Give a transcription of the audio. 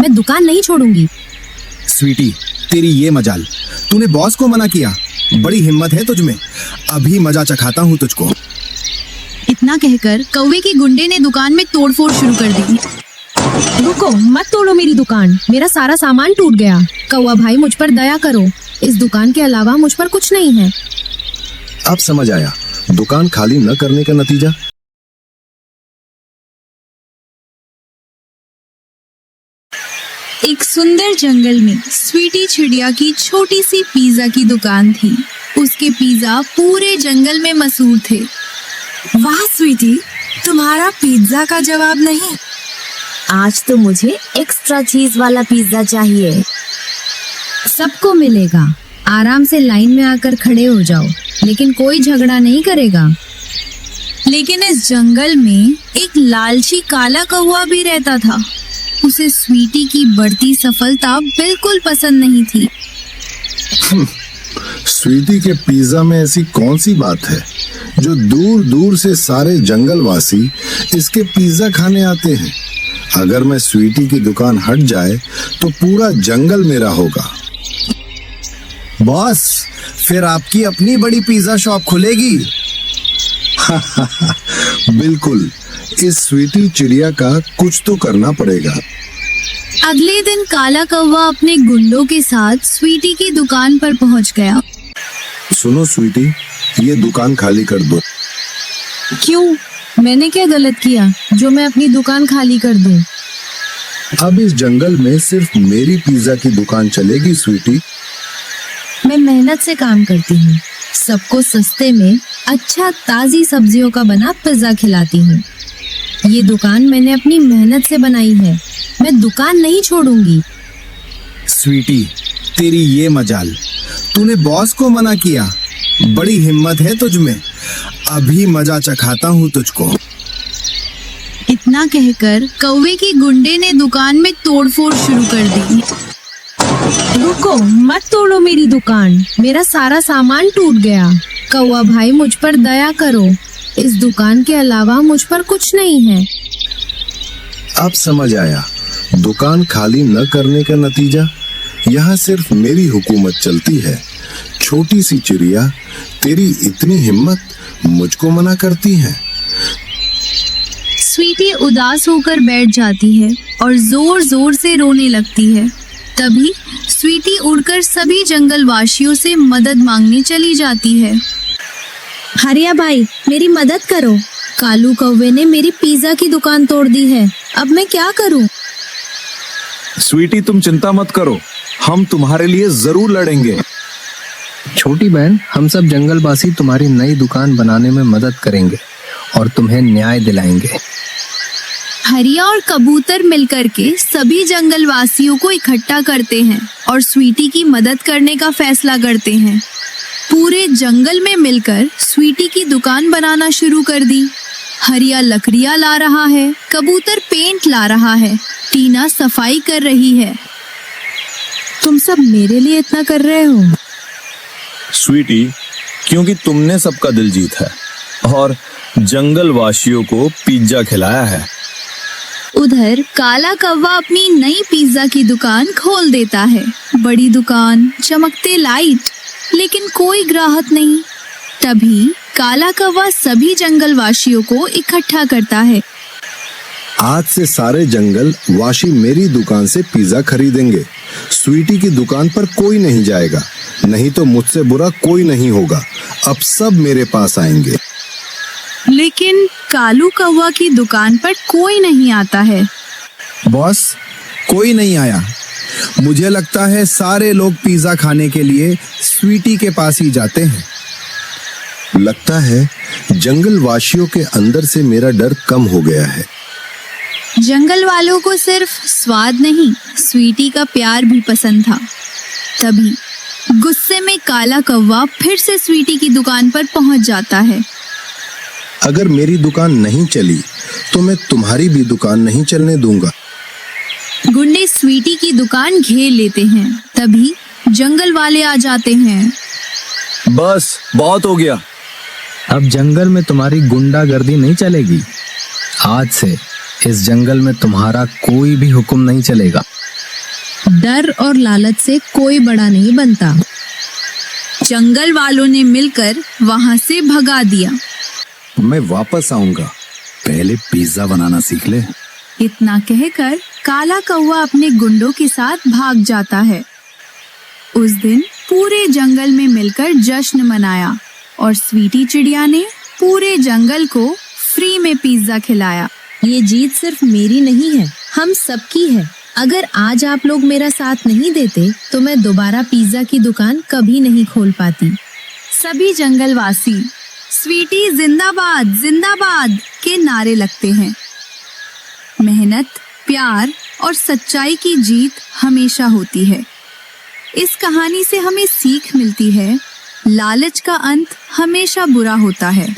मैं दुकान नहीं छोड़ूंगी। स्वीटी, तेरी ये मजाल, तूने बॉस को मना किया। बड़ी हिम्मत है तुझमें, अभी मजा चखाता हूँ तुझको। इतना कहकर कौवे के गुंडे ने दुकान में तोड़फोड़ शुरू कर दी। रुको, मत तोड़ो मेरी दुकान, मेरा सारा सामान टूट गया। कौवा भाई, मुझ पर दया करो, इस दुकान के अलावा मुझ पर कुछ नहीं है। अब समझ आया दुकान खाली न करने का नतीजा। एक सुंदर जंगल में स्वीटी चिड़िया की छोटी सी पिज्जा की दुकान थी। उसके पिज्जा पूरे जंगल में मशहूर थे। वाह स्वीटी, तुम्हारा पिज्जा का जवाब नहीं। आज तो मुझे एक्स्ट्रा चीज वाला पिज्जा चाहिए। सबको मिलेगा, आराम से लाइन में आकर खड़े हो जाओ, लेकिन कोई झगड़ा नहीं करेगा। लेकिन इस जंगल में एक लालची काला कौवा भी रहता था। उसे स्वीटी की बढ़ती सफलता बिल्कुल पसंद नहीं थी। स्वीटी के पिज्जा में ऐसी कौन सी बात है जो दूर दूर से सारे जंगलवासी इसके पिज्जा खाने आते हैं। अगर मैं स्वीटी की दुकान हट जाए तो पूरा जंगल मेरा होगा। बॉस, फिर आपकी अपनी बड़ी पिज्जा शॉप खुलेगी। बिल्कुल, इस स्वीटी चिड़िया का कुछ तो करना पड़ेगा। अगले दिन काला कौवा अपने गुंडों के साथ स्वीटी की दुकान पर पहुंच गया। सुनो स्वीटी, ये दुकान खाली कर दो। क्यों? मैंने क्या गलत किया जो मैं अपनी दुकान खाली कर दूं? अब इस जंगल में सिर्फ मेरी पिज्जा की दुकान चलेगी स्वीटी। मैं मेहनत से काम करती हूँ, सबको सस्ते में अच्छा ताजी सब्जियों का बना पिज्जा खिलाती हूँ। ये दुकान मैंने अपनी मेहनत से बनाई है, मैं दुकान नहीं छोड़ूंगी। स्वीटी, तेरी ये मजाल, तूने बॉस को मना किया। बड़ी हिम्मत है तुझमें, अभी मजा चखाता हूँ तुझको। इतना कहकर कौवे के गुंडे ने दुकान में तोड़फोड़ शुरू कर दी। रुको, मत तोड़ो मेरी दुकान, मेरा सारा सामान टूट गया। कौवा भाई, मुझ पर दया करो, इस दुकान के अलावा मुझ पर कुछ नहीं है। अब समझ आया दुकान खाली न करने का नतीजा। यहाँ सिर्फ मेरी हुकूमत चलती है। छोटी सी चिड़िया, तेरी इतनी हिम्मत, मुझको मना करती है। स्वीटी उदास होकर बैठ जाती है और जोर जोर से रोने लगती है। तभी स्वीटी उड़कर सभी जंगलवासियों से मदद मांगने चली जाती है। हरिया भाई, मेरी मदद करो, कालू कौवे ने मेरी पिज्जा की दुकान तोड़ दी है, अब मैं क्या करूं? स्वीटी, तुम चिंता मत करो, हम तुम्हारे लिए जरूर लड़ेंगे। छोटी बहन, हम सब जंगलवासी तुम्हारी नई दुकान बनाने में मदद करेंगे और तुम्हें न्याय दिलाएंगे। हरिया और कबूतर मिलकर के सभी जंगलवासियों को इकट्ठा करते हैं और स्वीटी की मदद करने का फैसला करते हैं। पूरे जंगल में मिलकर स्वीटी की दुकान बनाना शुरू कर दी। हरिया लकड़ियां ला रहा है, कबूतर पेंट ला रहा है, टीना सफाई कर रही है। तुम सब मेरे लिए इतना कर रहे हो? स्वीटी, क्योंकि तुमने सबका दिल जीता है और जंगलवासियों को पिज्जा खिलाया है। उधर काला कौवा अपनी नई पिज्जा की दुकान खोल देता है। बड़ी दुकान, चमकते लाइट, लेकिन कोई ग्राहक नहीं। तभी काला कौवा सभी जंगलवासियों को इकट्ठा करता है। आज से सारे जंगल वासी मेरी दुकान से पिज्जा खरीदेंगे। स्वीटी की दुकान पर कोई नहीं जाएगा, नहीं तो मुझसे बुरा कोई नहीं होगा। अब सब मेरे पास आएंगे। लेकिन कालू कौवा की दुकान पर कोई नहीं आता है। बॉस, कोई नहीं आया। मुझे लगता है सारे लोग पिज्जा खाने के लिए स्वीटी के पास ही जाते हैं। लगता है जंगल वासियों के अंदर से मेरा डर कम हो गया है। जंगल वालों को सिर्फ स्वाद नहीं, स्वीटी का प्यार भी पसंद था। तभी गुस्से में काला कौवा फिर से स्वीटी की दुकान पर पहुंच जाता है। अगर मेरी दुकान नहीं चली तो मैं तुम्हारी भी दुकान नहीं चलने दूंगा। गुंडे स्वीटी की दुकान घेर लेते हैं। तभी जंगल वाले आ जाते हैं। बस बहुत हो गया, अब जंगल में तुम्हारी गुंडागर्दी नहीं चलेगी। आज से इस जंगल में तुम्हारा कोई भी हुक्म नहीं चलेगा। डर और लालच से कोई बड़ा नहीं बनता। जंगल वालों ने मिलकर वहां से भगा दिया। मैं वापस आऊंगा, पहले पिज्जा बनाना सीख ले। इतना कहकर काला कौवा अपने गुंडों के साथ भाग जाता है। उस दिन पूरे जंगल में मिलकर जश्न मनाया और स्वीटी चिड़िया ने पूरे जंगल को फ्री में पिज्जा खिलाया। ये जीत सिर्फ मेरी नहीं है, हम सबकी है। अगर आज आप लोग मेरा साथ नहीं देते तो मैं दोबारा पिज्जा की दुकान कभी नहीं खोल पाती। सभी जंगलवासी स्वीटी जिंदाबाद जिंदाबाद के नारे लगते हैं। मेहनत, प्यार और सच्चाई की जीत हमेशा होती है। इस कहानी से हमें सीख मिलती है, लालच का अंत हमेशा बुरा होता है।